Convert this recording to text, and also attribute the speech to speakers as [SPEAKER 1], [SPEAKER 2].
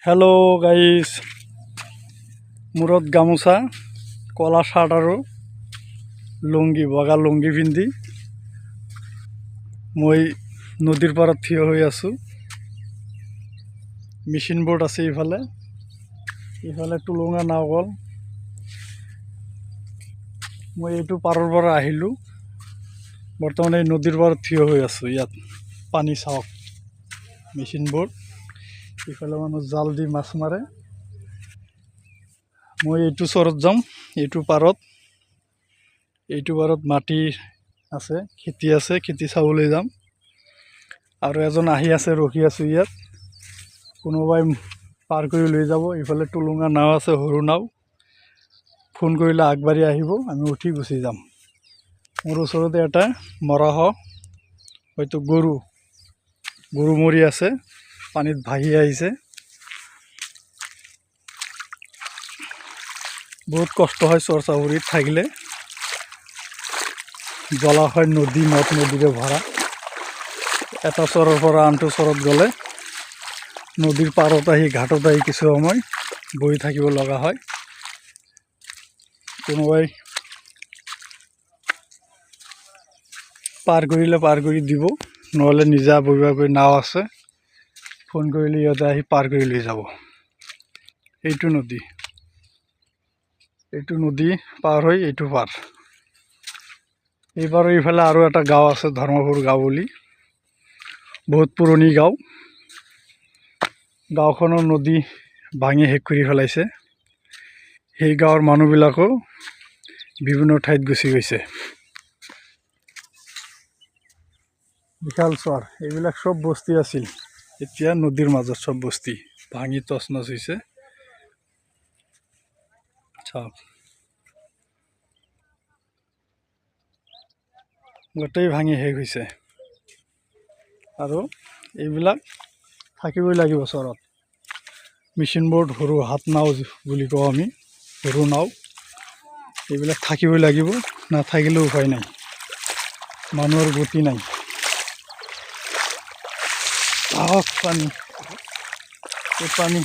[SPEAKER 1] Hello guys मूरत गामोचा कला short और लुंगी बगा लुंगी पिंधि मैं नदीर पार थिय हो आसो। मेशिन बोट आछे इफाले टुलुंगा नाव गल मैं एटु पारर पर आहिलु बर्तमान नदीर पार थिय हो आसो। इयात पानी चाওক मेशिन बोट इफाले मानुह जाल दी माछ मारे मैं एटु चरत जाम। एटु पारत माटी आछे खेती चाबले जाम और एजन आहि आछे रखी आछो। इयात कोनोबाई पार करि লৈ যাব। इफाले टुलुंगा नाव आछे सरू नाव फोन करिले आगबारि आहिब आमी उठी गुसि जाम। मोर ओचरते एटा मराह हयतो गरु मरि आछे पानीत भाहि आइছে। बहुत कष्ट है चर चापरित थाकिले जलाशय नदी नद नदीरे भरा एटा चरर परा आनटो चरत गले नदीर पारत आहि घाटत आहि किछु समय बहि थाकिब लगा है। कोनोबाई पार करिले पार करि दिब नहले निजा बहिबाকৈ नाव आछे फोन करिले इयाते आहि पार करि লৈ যাব। एटु नदी पार हो एटु पार एबार इफाले आरो एटा गाँव आछे धर्मपुर गाँव बोली बहुत पुरानी गाँव। गाँवखনৰ नदी भाঙি শেষ কৰি পেলাইছে। সেই গাঁৱৰ মানুহবিলাকো বিভিন্ন ঠাইত গুচি গৈছে। বিশাল চৰ এইবিলাক সব বস্তি আছিল এতিয়া নদীৰ মাজত সব বস্তি ভাঙি তছনছ হৈছে। গোটেই ভাঙি শেষ হৈছে আৰু এইবিলাক থাকিবই লাগিব চৰত। মেচিন বোট সৰু হাত নাও বুলি কওঁ আমি সৰু নাও এইবিলাক থাকিবই লাগিব নাথাকিলে উপায় নাই মানুহৰ গতি নাই। পানী